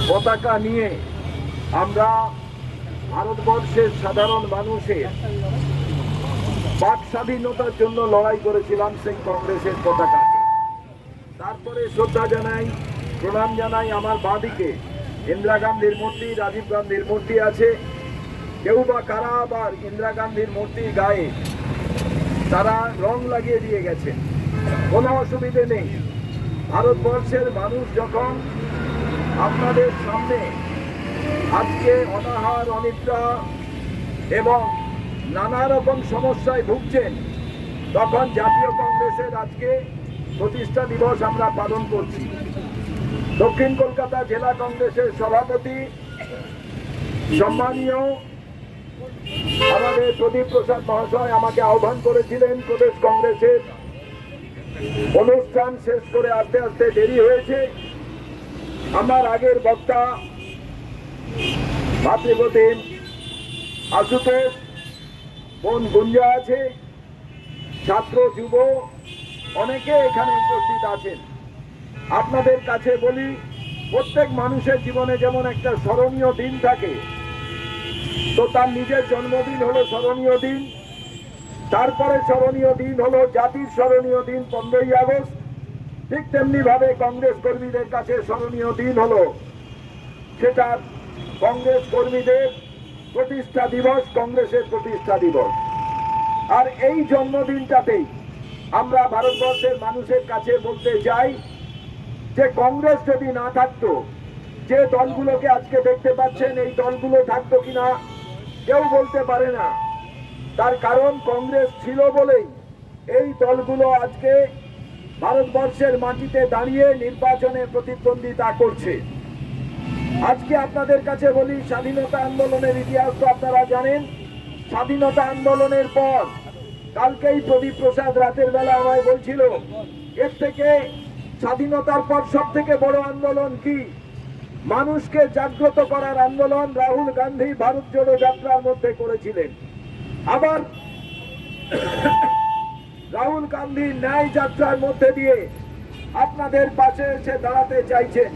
পতাকা নিয়ে আমরা ভারতবর্ষের সাধারণ মানুষের বাক স্বাধীনতার জন্য লড়াই করেছিলাম সেই কংগ্রেসের পতাকাকে। তারপরে শ্রদ্ধা জানাই, প্রণাম জানাই আমার বাঁদিকে ইন্দিরা গান্ধীর মূর্তি, রাজীব গান্ধীর মূর্তি আছে। কেউ বা কারা আবার ইন্দিরা গান্ধীর মূর্তির গায়ে তারা রং লাগিয়ে দিয়ে গেছে, কোনো অসুবিধে নেই। ভারতবর্ষের মানুষ যখন আপনাদের সামনে আজকে অনাহার, অনিদ্রা এবং নানা রকম সমস্যায় ভুগছেন, তখন জাতীয় কংগ্রেসের আজকে প্রতিষ্ঠা দিবস আমরা পালন করছি। দক্ষিণ কলকাতা জেলা কংগ্রেসের সভাপতি সম্মানীয় আমাদের প্রদীপ প্রসাদ মহাশয় আমাকে আহ্বান করেছিলেন। প্রদেশ কংগ্রেসের অনুষ্ঠান শেষ করে আস্তে আস্তে দেরি হয়েছে। আমার আগের বক্তা ভাতৃপ্রতিম আশুতোষ, বোন গুঞ্জা আছে, ছাত্র যুব অনেকে এখানে উপস্থিত আছেন। আপনাদের কাছে বলি, প্রত্যেক মানুষের জীবনে যেমন একটা স্মরণীয় দিন থাকে, তো তার নিজের জন্মদিন হলো স্মরণীয় দিন, তারপরে স্মরণীয় দিন হলো জাতির স্মরণীয় দিন 15ই আগস্ট। ঠিক তেমনি ভাবে কংগ্রেস কর্মীদের কাছে স্মরণীয় দিন হলো সেটা কংগ্রেস কর্মীদের প্রতিষ্ঠা দিবস, কংগ্রেসের প্রতিষ্ঠা দিবস। আর এই জন্মদিনটাতেই আমরা ভারতবর্ষের মানুষের কাছে বলতে চাই যে কংগ্রেস যদি না থাকতো, যে দলগুলোকে আজকে দেখতে পাচ্ছেন এই দলগুলো থাকতো কিনা কেউ বলতে পারে না। তার কারণ কংগ্রেস ছিল বলেই এই দলগুলো আজকে ভারতবর্ষের মাটিতে দাঁড়িয়ে নির্বাচনে প্রতিদ্বন্দ্বিতা করছে। আজকে আপনাদের কাছে বলি, স্বাধীনতা আন্দোলনের ইতিহাস তো আপনারা জানেন। স্বাধীনতা আন্দোলনের পর কালকেই প্রদীপ প্রসাদ রাতের বেলা আমায় বলছিল, এর থেকে স্বাধীনতার পর সব থেকে বড় আন্দোলন কি? মানুষকে জাগ্রত করার আন্দোলন রাহুল গান্ধী ভারত জোড়ো যাত্রার মধ্যে করেছিলেন। আবার রাহুল গান্ধী ন্যায় যাত্রার মধ্যে দিয়ে আপনাদের পাশে এসে দাঁড়াতে চাইছেন।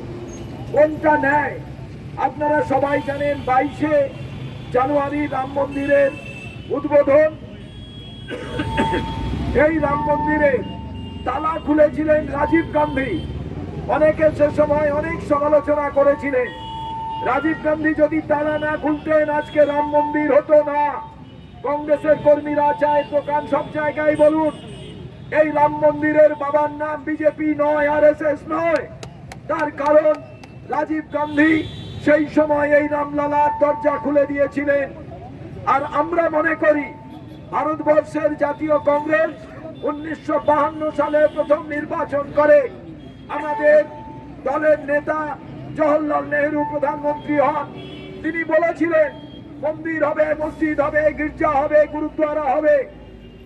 কোনটা ন্যায়? আপনারা সবাই জানেন 22শে জানুয়ারি রাম মন্দিরের উদ্বোধন। এই রাম মন্দিরে তালা খুলেছিলেন রাজীব গান্ধী। অনেকে সে সময় অনেক সমালোচনা করেছিলেন, রাজীব গান্ধী যদি তালা না খুলতেন আজকে রাম মন্দির হতো না। কংগ্রেসের কর্মীরা, চায়ের দোকান, সব জায়গায় বলুন, এই রাম মন্দিরের বাবার নাম বিজেপি নয়, আরএসএস নয়। তার কারণ রাজীব গান্ধী সেই সময় এই রামলালার দরজা খুলে দিয়েছিলেন। আর আমরা মনে করি ভারতবর্ষের জাতীয় কংগ্রেস 1952 সালে প্রথম নির্বাচন করে আমাদের দলের নেতা জওহরলাল নেহরু প্রধানমন্ত্রী হন। তিনি বলেছিলেন মন্দির হবে, মসজিদ হবে, গির্জা হবে, গুরুদ্বারা হবে।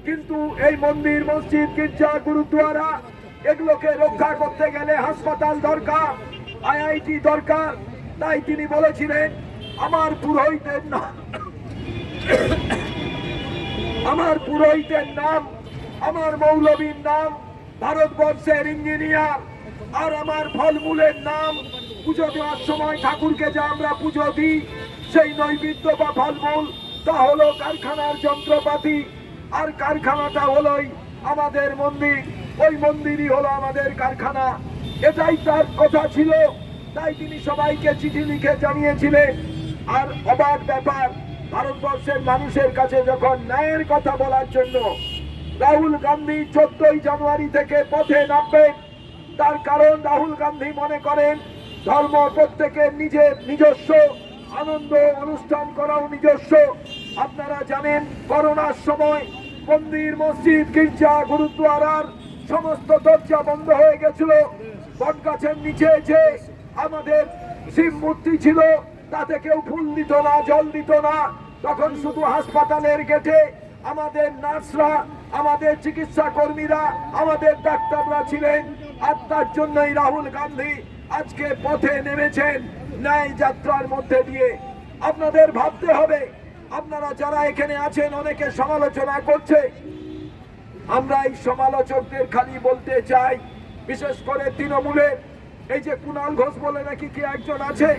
কিন্তু এই মন্দির, মসজিদ, গির্জা, গুরুদ্বারা এগুলোকে রক্ষা করতে গেলে হাসপাতাল দরকার, আইআইটি দরকার। তাই তিনি বলেছিলেন আমার পুরোহিতের নাম আমার মৌলবীর নাম ভারতবর্ষের ইঞ্জিনিয়ার, আর আমার ফলমূলের নাম পুজো দেওয়ার সময় ঠাকুরকে যা আমরা পুজো দিই সেই নৈবেদ্য বা ফলমূল তা হলো কারখানার যন্ত্রপাতি, আর কারখানাটা হলোই আমাদের মন্দির, ওই মন্দিরই হলো আমাদের কারখানা। এটাই তার কথা ছিল। তাই তিনি সবাইকে চিঠি লিখে জানিয়েছিলেন। আর অবাক ব্যাপার, ভারতবর্ষের মানুষের কাছে যখন ন্যায়ের কথা বলার জন্য রাহুল গান্ধী 14ই জানুয়ারি থেকে পথে নামবেন, তার কারণ রাহুল গান্ধী মনে করেন ধর্ম প্রত্যেকের নিজস্ব, আনন্দ অনুষ্ঠান করাও নিজস্ব। আপনারা জানেন করোনার সময় মন্দির, মসজিদ, গির্জা, গুরুদ্বারার সমস্ত দরজা বন্ধ হয়ে গেছিল। বটগাছের নিচে যে আমাদের শিব মূর্তি ছিল তাতে কেউ ফুল দিত না, জল দিত না। তখন শুধু হাসপাতালের গেটে আমাদের নার্সরা, আমাদের চিকিৎসা কর্মীরা, আমাদের ডাক্তাররা ছিলেন। আর তার জন্যই রাহুল গান্ধী আজকে পথে নেমেছেন ন্যায় যাত্রার মধ্যে দিয়ে। আপনাদের ভাবতে হবে, আপনারা যারা এখানে আছেন অনেকে সমালোচনা করছে, আমরা এই সমালোচকদের খালি বলতে চাই, বিশেষ করে তৃণমূলের এই যে কুণাল ঘোষ বলে নাকি কে একজন আছে,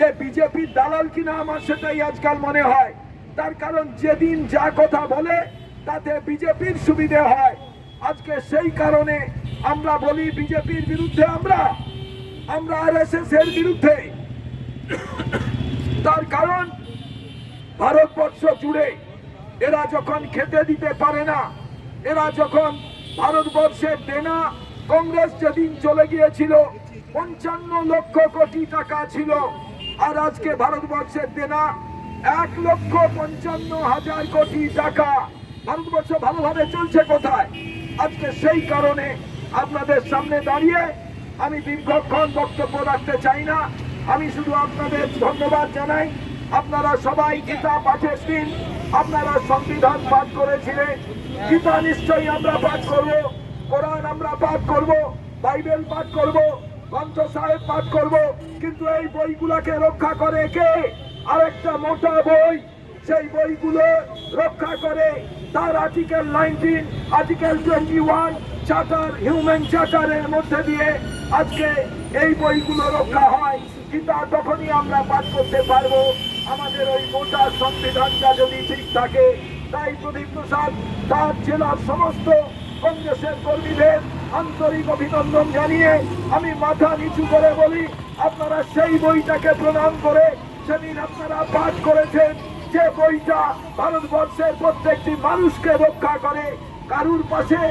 এ বিজেপির দালাল কিনা আমার সেটাই আজকাল মনে হয়। তার কারণ যেদিন যা কথা বলে তাতে বিজেপির সুবিধে হয়। আজকে সেই কারণে আমরা বলি বিজেপির বিরুদ্ধে, আমরা আরএসএস এর বিরুদ্ধে। তার কারণ ভারতবর্ষ জুড়ে এরা যখন খেতে দিতে পারে না, এরা যখন ভারতবর্ষের দেনা, কংগ্রেস যেদিন চলে গিয়েছিল 55 লক্ষ কোটি টাকা ছিল, আর আজকে ভারতবর্ষের দেনা 1,55,000 কোটি টাকা। ভারতবর্ষ ভালোভাবে চলছে কোথায়? আজকে সেই কারণে আপনাদের সামনে দাঁড়িয়ে আমি দীর্ঘক্ষণ বক্তব্য রাখতে চাই না। আমি শুধু আপনাদের ধন্যবাদ জানাই। আপনারা সবাই গীতা পাঠের দিন আপনারা সংবিধান পাঠ করেছিলেন। গীতা নিশ্চয়ই আমরা পাঠ করব, কোরআন আমরা পাঠ করব, বাইবেল পাঠ করব, গ্রন্থ সাহেব পাঠ করব, কিন্তু এই বইগুলোকে রক্ষা করে কে? আরেকটা মোটা বই, সেই বইগুলো রক্ষা করে তার আর্টিকেল 19, আর্টিকেল 21 চার্টার, হিউম্যান চার্টারের মধ্যে দিয়ে আজকে এই বইগুলো রক্ষা হয়। গীতা তখনই আমরা পাঠ করতে পারবো আমাদের ওই মোটা সংবিধানটা যদি ঠিক থাকে। তাই প্রদীপ প্রসাদ তার জেলার সমস্ত কংগ্রেসের কর্মীদের আন্তরিক অভিনন্দন জানিয়ে আমি মাথা নিচু করে বলি, আপনারা সেই বইটাকে প্রণাম করে সেদিন আপনারা পাঠ করেছেন, যে বইটা ভারতবর্ষের প্রত্যেকটি মানুষকে রক্ষা করে। কারুর পাশে,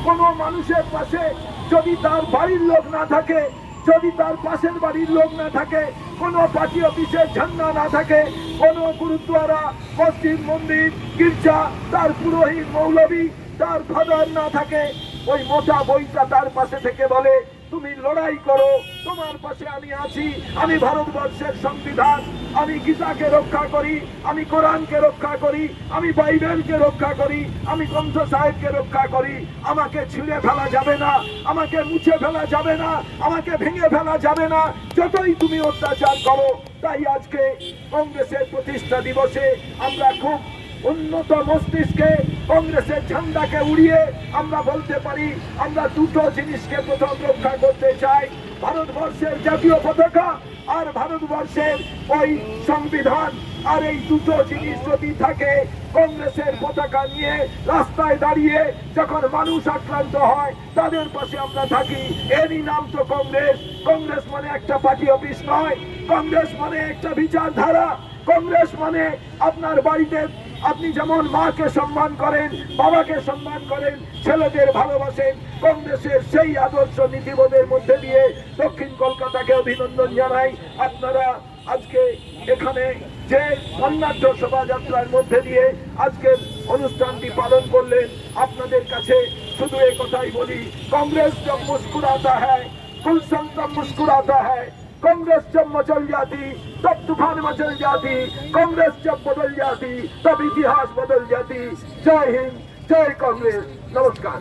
কোনো মানুষের পাশে যদি তার বাড়ির লোক না থাকে, যদি তার পাশের বাড়ির লোক না থাকে, কোনো পার্টি অফিসের ঝান্ডা না থাকে, কোনো গুরুদ্বারা, মসজিদ, মন্দির, গির্জা, তার পুরোহিত, মৌলবী, তার ফাদার না থাকে, ওই মোটা বইটা তার পাশে থেকে বলে তুমি লড়াই করো, তোমার পাশে আমি আছি। আমি ভারতবর্ষের সংবিধান, আমি গীতাকে রক্ষা করি, আমি কোরআনকে রক্ষা করি, আমি বাইবেলকে রক্ষা করি, আমি গ্রন্থ সাহেবকে রক্ষা করি। আমাকে ছিঁড়ে ফেলা যাবে না, আমাকে মুছে ফেলা যাবে না, আমাকে ভেঙে ফেলা যাবে না, যতই তুমি অত্যাচার করো। তাই আজকে কংগ্রেসের প্রতিষ্ঠা দিবসে আমরা খুব উন্নত মস্তিষ্কে কংগ্রেসের ঝান্ডাকে উড়িয়ে আমরা বলতে পারি আমরা দুটো জিনিসকে প্রথম রক্ষা করতে চাই, ভারতবর্ষের জাতীয় পতাকা আর ভারতবর্ষের ওই সংবিধান। আর এই দুটো জিনিস যদি থাকে, কংগ্রেসের পতাকা নিয়ে রাস্তায় দাঁড়িয়ে যখন মানুষ আক্রান্ত হয় তাদের পাশে আমরা থাকি। এরই নাম তো কংগ্রেস। কংগ্রেস মানে একটা পার্টি অফিস নয়, কংগ্রেস মানে একটা বিচারধারা। কংগ্রেস মানে আপনার বাড়িতে আপনি যেমন মাকে সম্মান করেন, বাবাকে সম্মান করেন, ছেলেদের ভালোবাসেন, কংগ্রেসের সেই আদর্শ নীতিবোধের মধ্যে দিয়ে দক্ষিণ কলকাতাকে অভিনন্দন জানাই। আপনারা আজকে এখানে যে বর্ণাঢ্য শোভাযাত্রার মধ্যে দিয়ে আজকের অনুষ্ঠানটি পালন করলেন, আপনাদের কাছে শুধু এই কথাই বলি, কংগ্রেস জব মুস্কুরাতা হ্যায় গুলশন তব মুস্কুরাতা হ্যায়। कांग्रेस जब मचल जाती तब तूफान मचल जाती, कांग्रेस जब बदल जाती तब इतिहास बदल जाती। जय हिंद, जय कांग्रेस, नमस्कार।